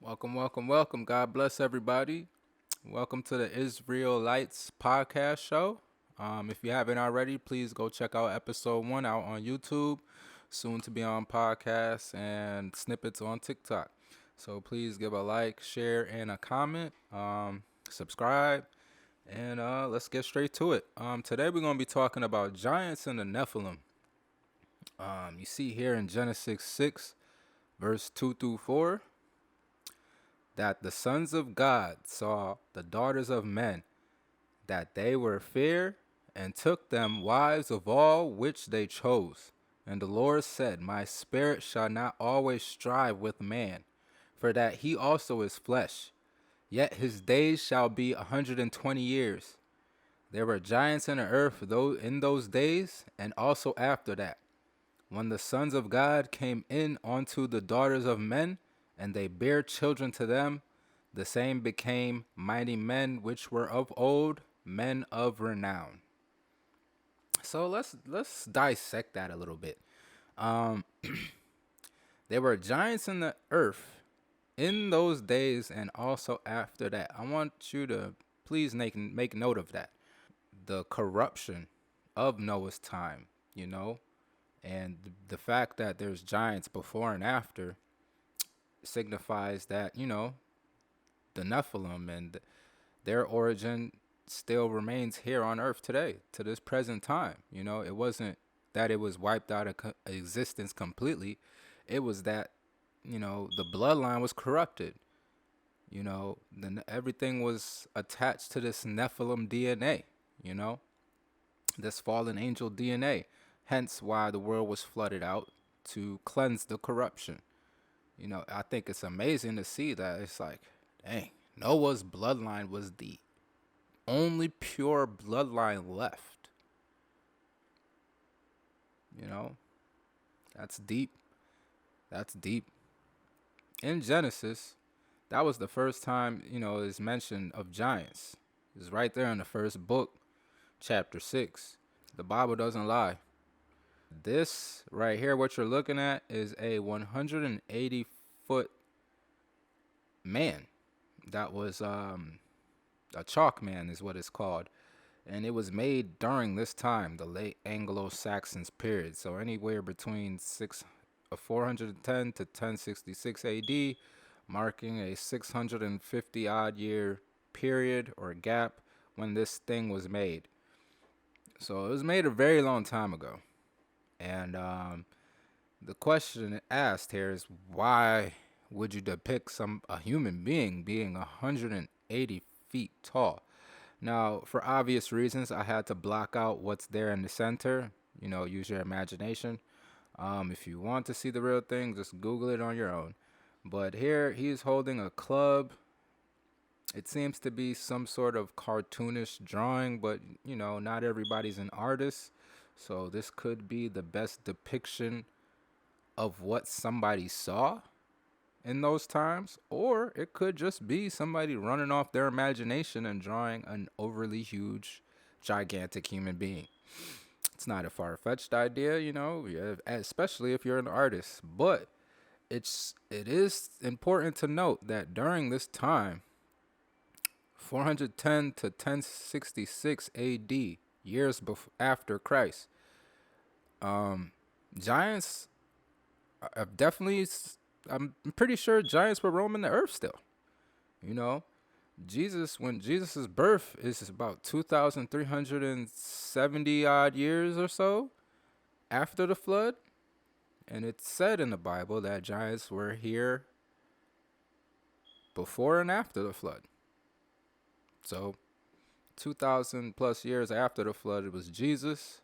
Welcome, welcome, welcome. God bless everybody. Welcome to the Israelites podcast show. If you haven't already, please go check out episode 1 out on YouTube, soon to be on podcasts and snippets on TikTok. So please give a like, share, and a comment. Subscribe, and let's get straight to it. Today we're going to be talking about giants and the Nephilim. You see here in Genesis 6, verse 2 through 4, that the sons of God saw the daughters of men, that they were fair, and took them wives of all which they chose. And the Lord said, My spirit shall not always strive with man, for that he also is flesh. Yet his days shall be 120 years. There were giants in the earth in those days, and also after that, when the sons of God came in unto the daughters of men, and they bare children to them, the same became mighty men which were of old, men of renown. So let's dissect that a little bit. Um, there were giants in the earth in those days and also after that. I want you to please make note of that. The corruption of Noah's time, and the fact that there's giants before and after signifies that, the Nephilim and their origin still remains here on earth today, to this present time. It wasn't that it was wiped out of existence completely. It was that, the bloodline was corrupted. Everything was attached to this Nephilim DNA, this fallen angel DNA. Hence why the world was flooded out to cleanse the corruption. I think it's amazing to see that. It's like, dang, Noah's bloodline was the only pure bloodline left. That's deep. That's deep. In Genesis, that was the first time, is mention of giants. It's right there in the first book, chapter 6. The Bible doesn't lie. This right here, what you're looking at, is a 180-foot man. That was a chalk man is what it's called. And it was made during this time, the late Anglo-Saxons period. So anywhere between 410 to 1066 AD, marking a 650 odd year period or gap when this thing was made. So it was made a very long time ago. And the question asked here is, why would you depict a human being 180 feet tall? Now, for obvious reasons, I had to block out what's there in the center. Use your imagination. If you want to see the real thing, just Google it on your own. But here, he's holding a club. It seems to be some sort of cartoonish drawing, but, not everybody's an artist. So this could be the best depiction of what somebody saw in those times, or it could just be somebody running off their imagination and drawing an overly huge, gigantic human being. It's not a far-fetched idea, especially if you're an artist. But it is important to note that during this time, 410 to 1066 AD, years after Christ, giants have definitely. I'm pretty sure giants were roaming the earth still. When Jesus's birth is about 2,370 odd years or so after the flood. And it's said in the Bible that giants were here before and after the flood. So 2,000 plus years after the flood, it was Jesus.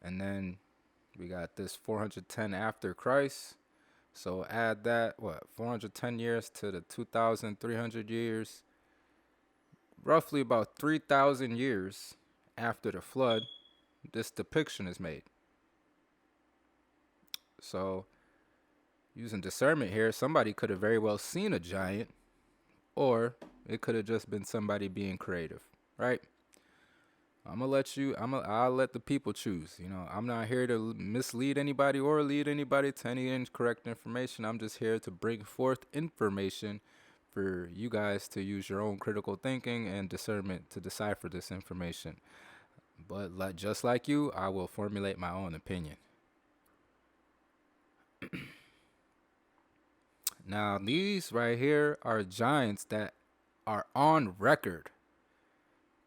And then we got this 410 after Christ. So add that, 410 years to the 2,300 years, roughly about 3,000 years after the flood, this depiction is made. So using discernment here, somebody could have very well seen a giant, or it could have just been somebody being creative, right? I'll let the people choose. I'm not here to mislead anybody or lead anybody to any incorrect information. I'm just here to bring forth information for you guys to use your own critical thinking and discernment to decipher this information. But just like you, I will formulate my own opinion. Now, these right here are giants that are on record.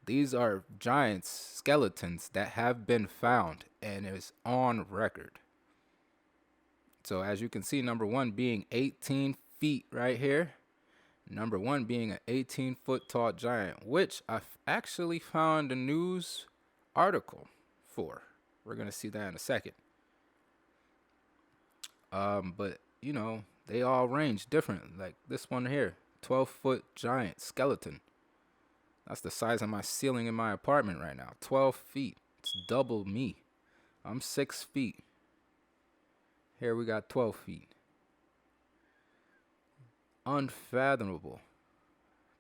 These are giants, skeletons that have been found and is on record. So as you can see, number one being 18 feet right here. Number one being an 18-foot tall giant, which I actually found a news article for. We're going to see that in a second. But, they all range different. Like this one here, 12-foot giant skeleton. That's the size of my ceiling in my apartment right now. 12 feet. It's double me. I'm 6 feet. Here we got 12 feet. Unfathomable.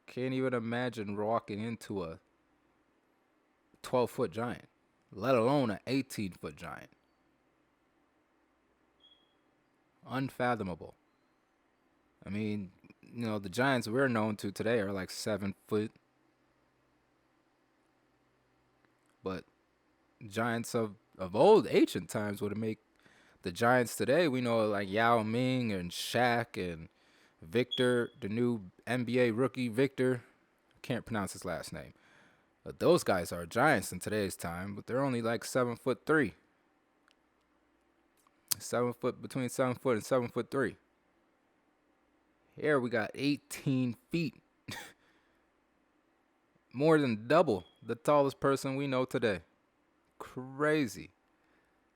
Can't even imagine walking into a 12-foot giant, let alone an 18-foot giant. Unfathomable. I mean, the giants we're known to today are like 7 foot. But giants of old ancient times would make the giants today. We know like Yao Ming and Shaq and Victor, the new NBA rookie Victor. I can't pronounce his last name. But those guys are giants in today's time, but they're only like 7'3". 7 foot, between 7 foot and 7'3". Here we got 18 feet. More than double the tallest person we know today. Crazy.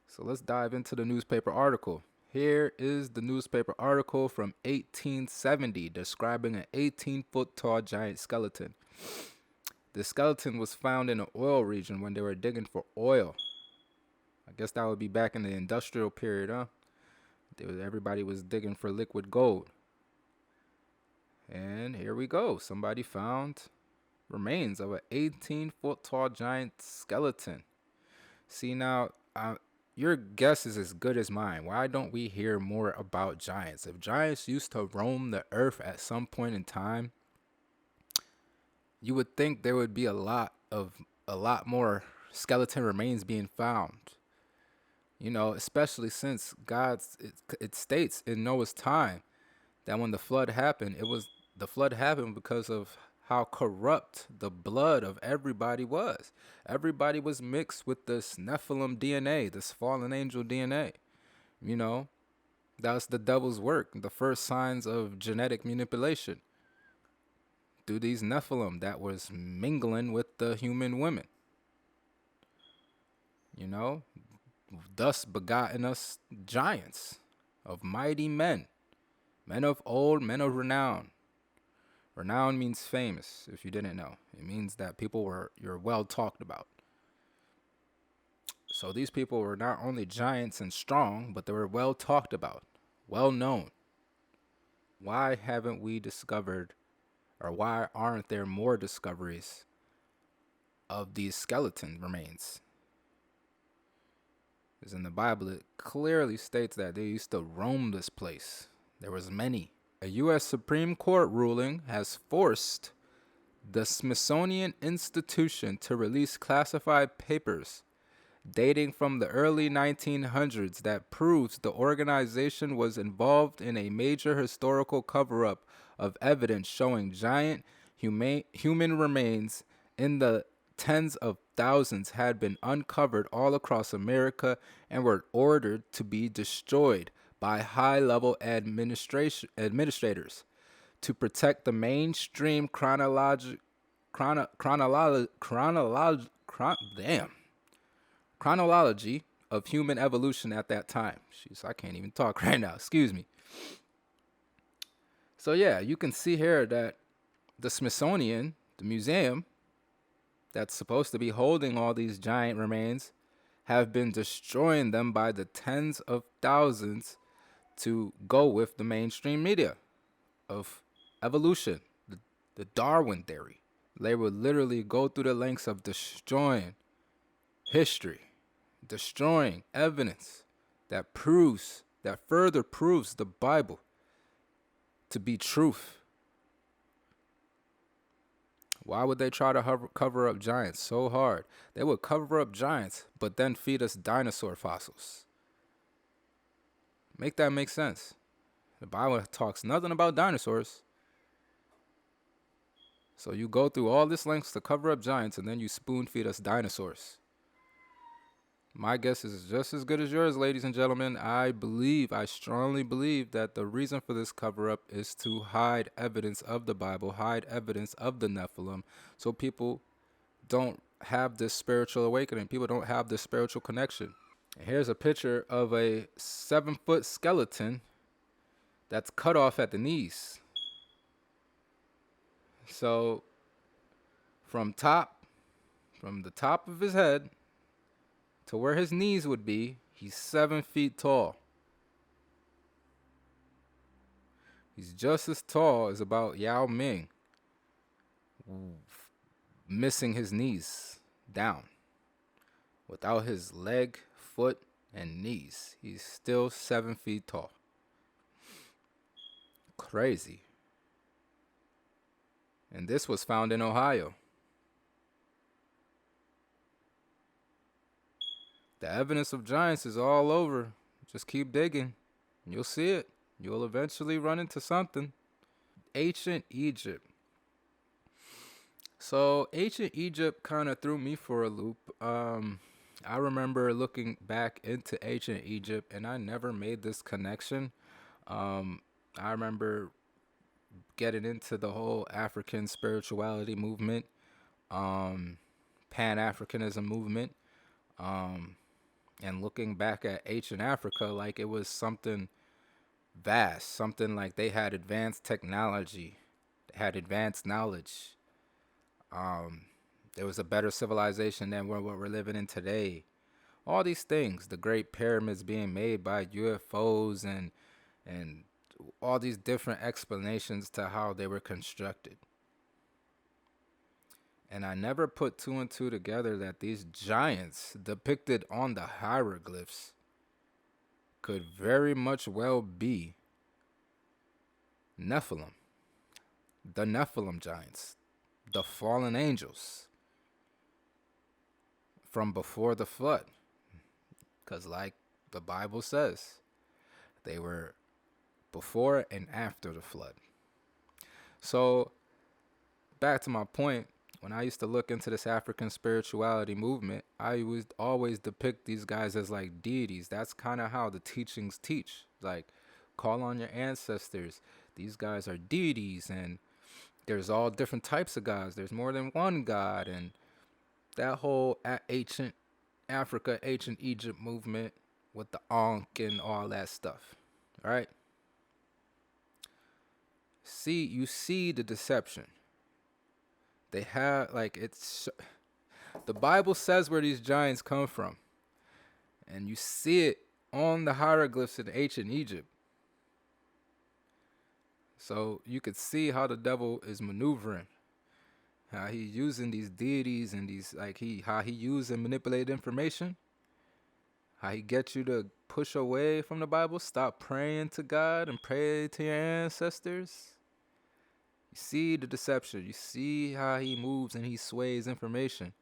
So let's dive into the newspaper article. Here is the newspaper article from 1870 describing an 18-foot tall giant skeleton. The skeleton was found in an oil region when they were digging for oil. I guess that would be back in the industrial period, huh? Everybody was digging for liquid gold. And here we go. Somebody found remains of an 18-foot tall giant skeleton. See, now, your guess is as good as mine. Why don't we hear more about giants? If giants used to roam the earth at some point in time, you would think there would be a lot more skeleton remains being found. Especially since it states in Noah's time that when the flood happened, the flood happened because of how corrupt the blood of everybody was. Everybody was mixed with this Nephilim DNA, this fallen angel DNA. That's the devil's work, the first signs of genetic manipulation through these Nephilim that was mingling with the human women. Thus begotten us giants of mighty men of old, men of renown. Renown means famous, if you didn't know. It means that you're well talked about. So these people were not only giants and strong, but they were well talked about, well known. Why haven't we discovered, or why aren't there more discoveries of these skeleton remains? Because in the Bible, it clearly states that they used to roam this place. There was many. A U.S. Supreme Court ruling has forced the Smithsonian Institution to release classified papers dating from the early 1900s that proves the organization was involved in a major historical cover-up of evidence showing giant human remains in the tens of thousands had been uncovered all across America and were ordered to be destroyed by high-level administrators to protect the mainstream chronology of human evolution at that time. Jeez, I can't even talk right now. Excuse me. So yeah, you can see here that the Smithsonian, the museum that's supposed to be holding all these giant remains, have been destroying them by the tens of thousands to go with the mainstream media of evolution, the Darwin theory. They would literally go through the lengths of destroying history, destroying evidence that further proves the Bible to be truth. Why would they try to cover up giants so hard? They would cover up giants, but then feed us dinosaur fossils. Make that make sense. The Bible talks nothing about dinosaurs. So you go through all this lengths to cover up giants, and then you spoon feed us dinosaurs. My guess is just as good as yours, ladies and gentlemen. I strongly believe that the reason for this cover up is to hide evidence of the Bible, hide evidence of the Nephilim, so people don't have this spiritual awakening. People don't have this spiritual connection. And here's a picture of a 7-foot skeleton that's cut off at the knees. So from the top of his head to where his knees would be, he's 7 feet tall. He's just as tall as about Yao Ming, missing his knees down. Without his leg, foot, and knees, he's still 7 feet tall. Crazy. And this was found in Ohio. The evidence of giants is all over. Just keep digging. You'll see it. You'll eventually run into something. Ancient Egypt. So ancient Egypt kind of threw me for a loop. I remember looking back into ancient Egypt, and I never made this connection. I remember getting into the whole African spirituality movement, Pan-Africanism movement, and looking back at ancient Africa like it was something vast, something like they had advanced technology, they had advanced knowledge. There was a better civilization than what we're living in today. All these things, the Great Pyramids being made by UFOs and all these different explanations to how they were constructed. And I never put two and two together that these giants depicted on the hieroglyphs could very much well be Nephilim, the Nephilim Giants, the fallen angels from before the flood. Because like the Bible says, they were before and after the flood. So back to my point, when I used to look into this African spirituality movement, I would always depict these guys as like deities. That's kind of how the teachings teach. Like, call on your ancestors. These guys are deities, and there's all different types of gods. There's more than one god, and that whole ancient Africa, ancient Egypt movement with the Ankh and all that stuff, right? You see the deception. They have, like, the Bible says where these giants come from, and you see it on the hieroglyphs in ancient Egypt. So you could see how the devil is maneuvering, how he's using these deities and these, like, how he uses and manipulate information, how he gets you to push away from the Bible, stop praying to God and pray to your ancestors. You see the deception. You see how he moves and he sways information.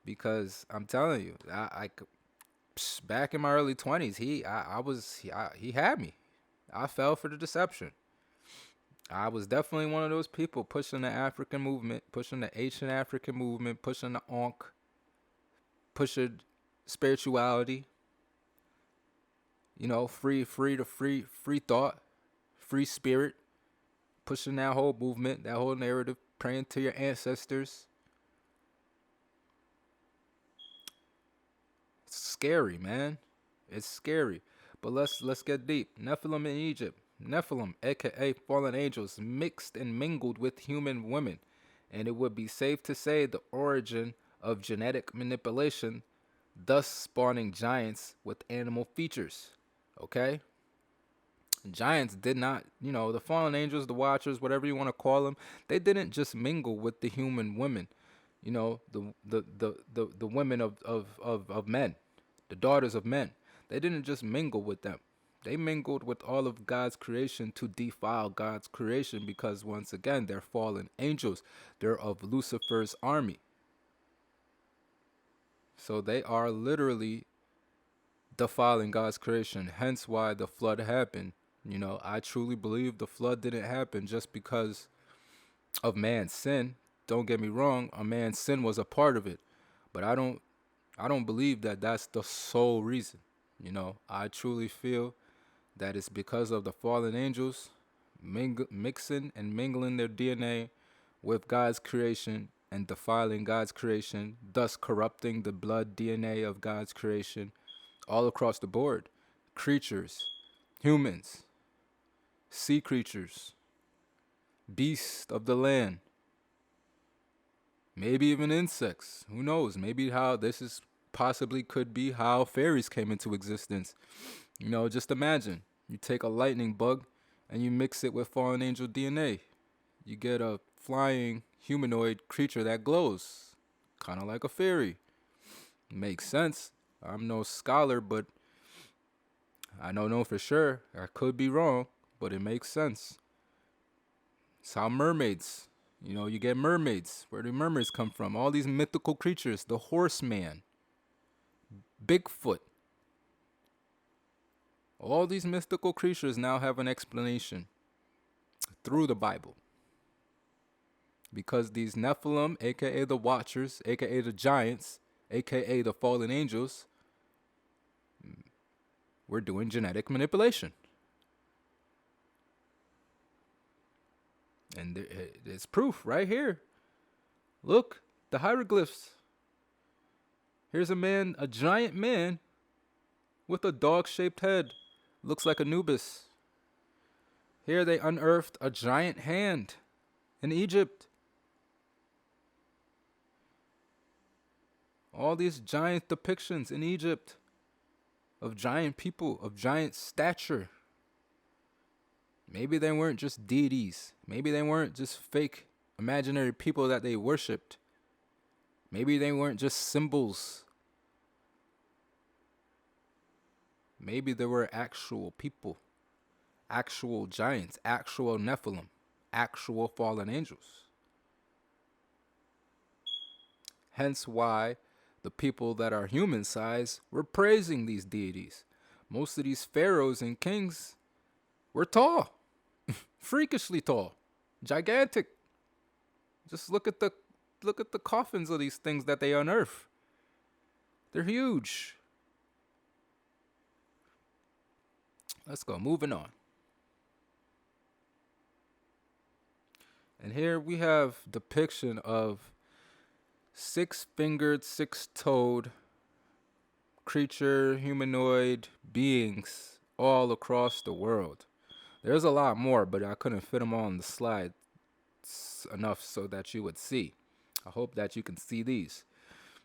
Because I'm telling you, back in my early 20s, he had me. I fell for the deception. I was definitely one of those people pushing the African movement, pushing the ancient African movement, pushing the Ankh, pushing spirituality. You know, free thought, free spirit, pushing that whole movement, that whole narrative, praying to your ancestors. It's scary, man. It's scary. But let's get deep. Nephilim in Egypt. Nephilim, aka fallen angels, mixed and mingled with human women, and it would be safe to say the origin of genetic manipulation, thus spawning giants with animal features. Okay? Giants did not, the fallen angels, the watchers, whatever you want to call them, they didn't just mingle with the human women. the women of men, the daughters of men. They didn't just mingle with them. They mingled with all of God's creation to defile God's creation because, once again, they're fallen angels. They're of Lucifer's army. So they are literally defiling God's creation. Hence why the flood happened. I truly believe the flood didn't happen just because of man's sin. Don't get me wrong, a man's sin was a part of it, but I don't believe that that's the sole reason. I truly feel that it's because of the fallen angels mixing and mingling their DNA with God's creation and defiling God's creation, thus corrupting the blood DNA of God's creation all across the board. Creatures, humans, sea creatures, beasts of the land, maybe even insects. Who knows? Maybe how this is possibly could be how fairies came into existence. Just imagine you take a lightning bug and you mix it with fallen angel DNA. You get a flying humanoid creature that glows, kind of like a fairy. Makes sense. I'm no scholar, but I don't know for sure. I could be wrong, but it makes sense. It's how mermaids, you get mermaids. Where do mermaids come from? All these mythical creatures, the horseman, Bigfoot. All these mystical creatures now have an explanation through the Bible. Because these Nephilim, aka the Watchers, aka the Giants, aka the fallen angels, were doing genetic manipulation. And it's proof right here. Look, the hieroglyphs. Here's a giant man with a dog-shaped head. Looks like Anubis. Here they unearthed a giant hand in Egypt. All these giant depictions in Egypt of giant people, of giant stature. Maybe they weren't just deities. Maybe they weren't just fake imaginary people that they worshipped. Maybe they weren't just symbols. Maybe there were actual people, actual giants, actual Nephilim, actual fallen angels. Hence why the people that are human size were praising these deities. Most of these pharaohs and kings were tall, freakishly tall, gigantic. Just look at the coffins of these things that they unearth. They're huge. Let's go, moving on. And here we have depiction of six-fingered, six-toed creature, humanoid beings all across the world. There's a lot more, but I couldn't fit them all on the slide enough so that you would see. I hope that you can see these.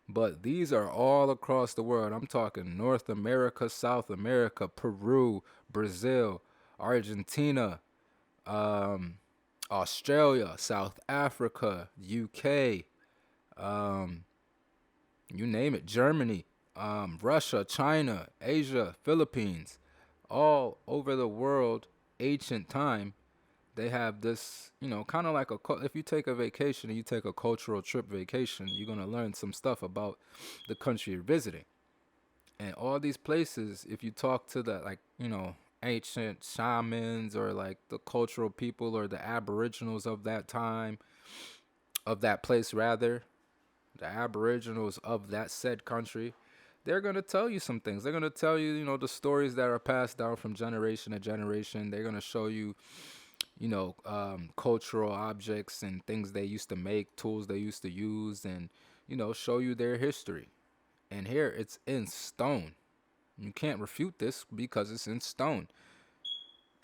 But these are all across the world. I'm talking North America, South America, Peru, Brazil, Argentina, Australia, South Africa, UK, you name it, Germany, Russia, China, Asia, Philippines, all over the world, ancient time. They have this, kind of like if you take a vacation and you take a cultural trip vacation, you're going to learn some stuff about the country you're visiting. And all these places, if you talk to the, ancient shamans or like the cultural people or the aboriginals of that time, of that place rather, the aboriginals of that said country, they're going to tell you some things. They're going to tell you, the stories that are passed down from generation to generation. They're going to show you, cultural objects and things they used to make, tools they used to use, and, show you their history. And here it's in stone. You can't refute this because it's in stone.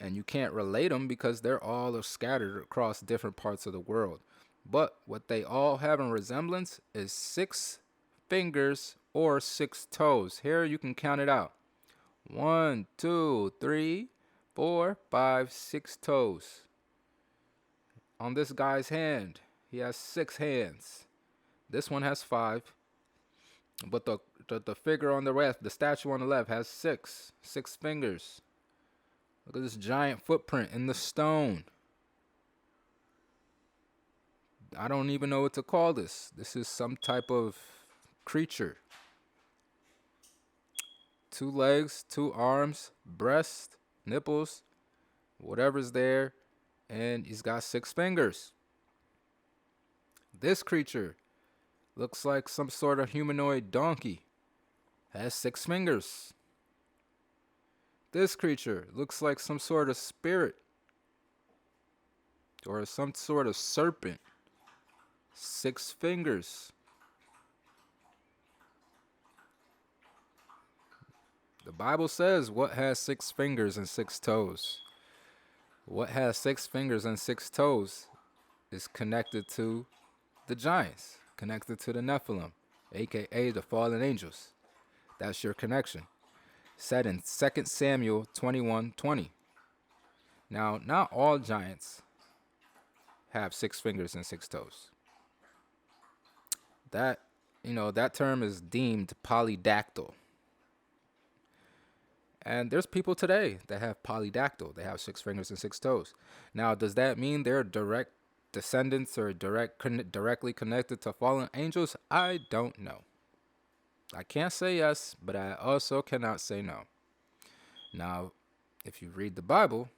And you can't relate them because they're all scattered across different parts of the world. But what they all have in resemblance is 6 fingers or 6 toes. Here you can count it out. 1, 2, 3, 4, 5, 6 toes. On this guy's hand, he has 6 hands. This one has 5, but the figure on the left, the statue on the left, has 6 fingers. Look at this giant footprint in the stone. I don't even know what to call this. This is some type of creature. 2 legs, 2 arms, breast, nipples, whatever's there, and he's got 6 fingers. This creature looks like some sort of humanoid donkey. Has 6 fingers. This creature looks like some sort of spirit or some sort of serpent. 6 fingers. The Bible says what has 6 fingers and 6 toes. What has 6 fingers and 6 toes is connected to the giants, connected to the Nephilim, aka the fallen angels. That's your connection. Said in 2 Samuel 21:20. Now, not all giants have 6 fingers and 6 toes. That term is deemed polydactyl. And there's people today that have polydactyl. They have 6 fingers and 6 toes. Now, does that mean they're direct descendants or directly connected to fallen angels? I don't know. I can't say yes, but I also cannot say no. Now, if you read the Bible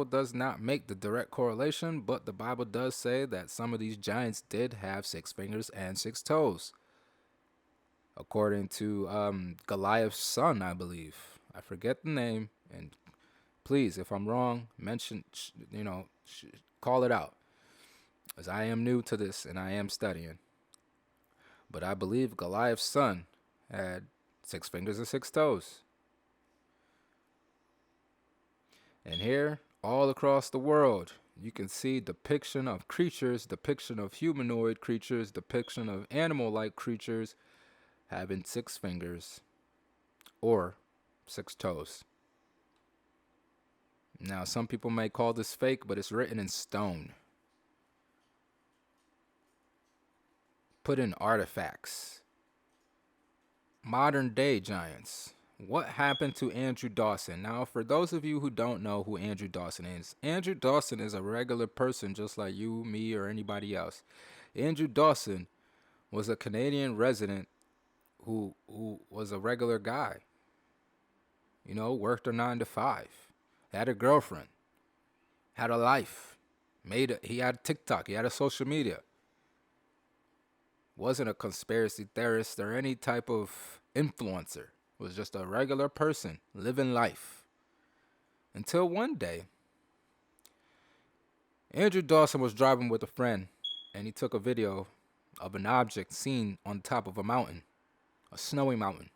does not make the direct correlation, but the Bible does say that some of these giants did have 6 fingers and 6 toes. According to Goliath's son, I believe. I forget the name, and please, if I'm wrong, mention, call it out, as I am new to this and I am studying. But I believe Goliath's son had 6 fingers and 6 toes. And here, all across the world, you can see depiction of creatures, depiction of humanoid creatures, depiction of animal-like creatures having 6 fingers or 6 toes. Now, some people may call this fake, but it's written in stone. Put in artifacts. Modern day giants. What happened to Andrew Dawson? Now, for those of you who don't know who Andrew Dawson is a regular person just like you, me, or anybody else. Andrew Dawson was a Canadian resident who was a regular guy. Worked a 9 to 5, had a girlfriend, had a life, he had TikTok, he had a social media. Wasn't a conspiracy theorist or any type of influencer. Was just a regular person living life. Until one day, Andrew Dawson was driving with a friend, and he took a video of an object seen on top of a mountain, a snowy mountain.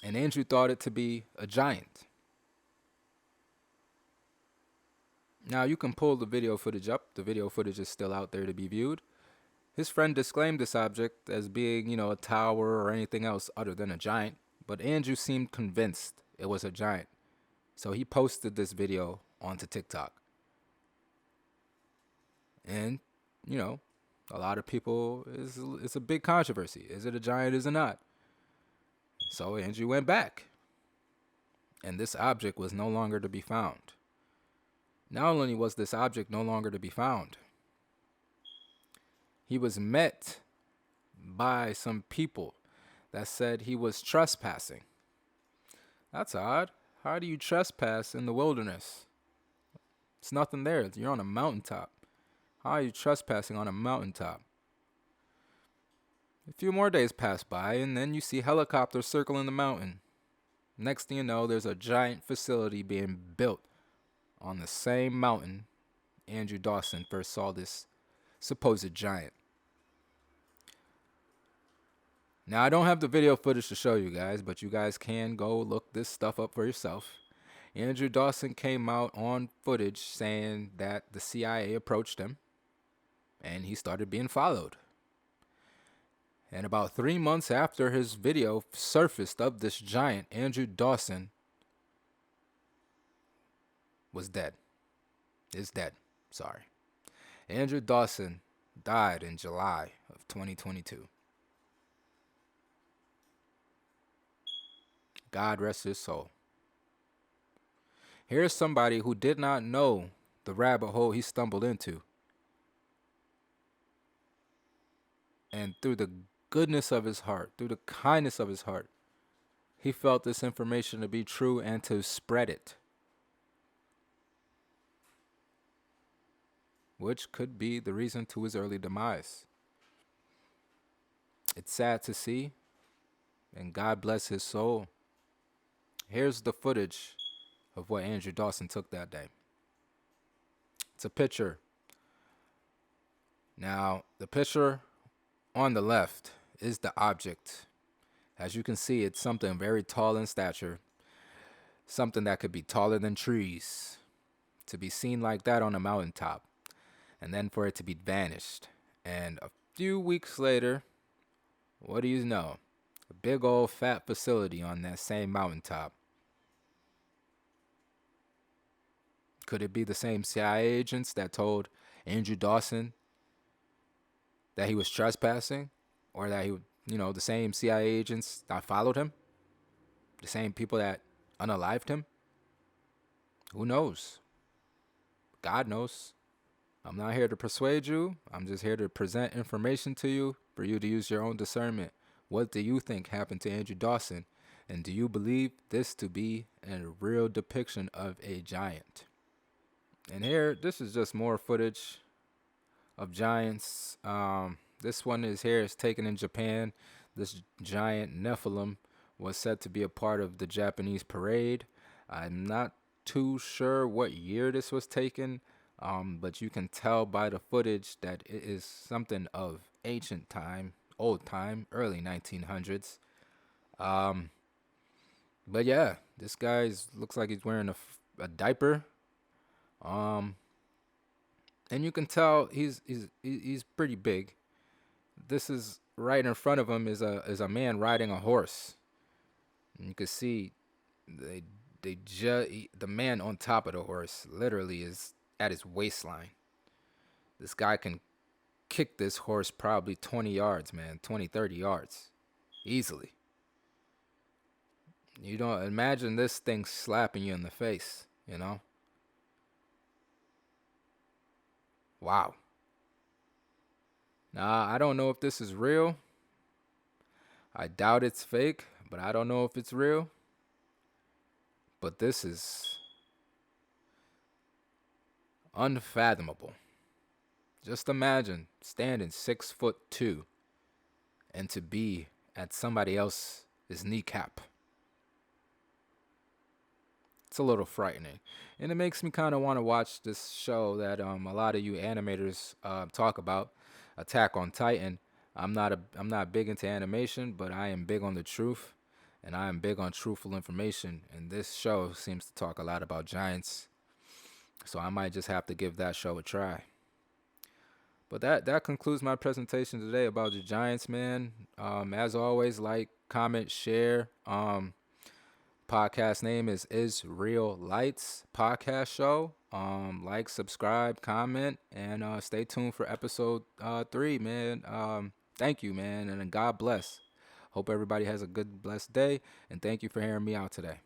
And Andrew thought it to be a giant. Now, you can pull the video footage up. The video footage is still out there to be viewed. His friend disclaimed this object as being, a tower or anything else other than a giant. But Andrew seemed convinced it was a giant. So he posted this video onto TikTok. And, a lot of people, it's a big controversy. Is it a giant? Is it not? So Andrew went back. And this object was no longer to be found. Not only was this object no longer to be found, he was met by some people that said he was trespassing. That's odd. How do you trespass in the wilderness? It's nothing there. You're on a mountaintop. How are you trespassing on a mountaintop? A few more days pass by, and then you see helicopters circling the mountain. Next thing you know, there's a giant facility being built on the same mountain Andrew Dawson first saw this supposed giant. Now, I don't have the video footage to show you guys, but you guys can go look this stuff up for yourself. Andrew Dawson came out on footage saying that the CIA approached him and he started being followed. And about 3 months after his video surfaced of this giant, Andrew Dawson was dead. Is dead. Sorry. Andrew Dawson died in July of 2022. God rest his soul. Here's somebody who did not know the rabbit hole he stumbled into. And through the goodness of his heart, through the kindness of his heart, he felt this information to be true and to spread it, which could be the reason to his early demise. It's sad to see, and God bless his soul. Here's the footage of what Andrew Dawson took that day. It's a picture. Now, the picture on the left is the object. As you can see, it's something very tall in stature, something that could be taller than trees, to be seen like that on a mountaintop, and then for it to be vanished. And a few weeks later, what do you know? A big old fat facility on that same mountaintop. Could it be the same CIA agents that told Andrew Dawson that he was trespassing? Or that the same CIA agents that followed him? The same people that unalived him? Who knows? God knows. I'm not here to persuade you. I'm just here to present information to you for you to use your own discernment. What do you think happened to Andrew Dawson? And do you believe this to be a real depiction of a giant? And here, this is just more footage of giants. This one is taken in Japan. This giant Nephilim was said to be a part of the Japanese parade. I'm not too sure what year this was taken, but you can tell by the footage that it is something of ancient time, old time, early 1900s. But yeah, this guy looks like he's wearing a diaper. And you can tell he's pretty big. This is right in front of him is a man riding a horse. And you can see the man on top of the horse literally is at his waistline. This guy can kick this horse probably 20 yards, man, 20, 30 yards easily. You don't imagine this thing slapping you in the face, you know? Wow. Now, I don't know if this is real. I doubt it's fake, but I don't know if it's real. But this is unfathomable. Just imagine standing 6'2" and to be at somebody else's kneecap. It's a little frightening, and it makes me kind of want to watch this show that a lot of you animators talk about, Attack on Titan. I'm not big into animation, but I am big on the truth, and I am big on truthful information. And this show seems to talk a lot about giants, so I might just have to give that show a try. But that concludes my presentation today about the Giants, man. As always, like, comment, share. Podcast name is Real Lights Podcast Show. Like, subscribe, comment, and stay tuned for episode 3, man. Thank you, man, and God bless. Hope everybody has a good, blessed day, and thank you for hearing me out today.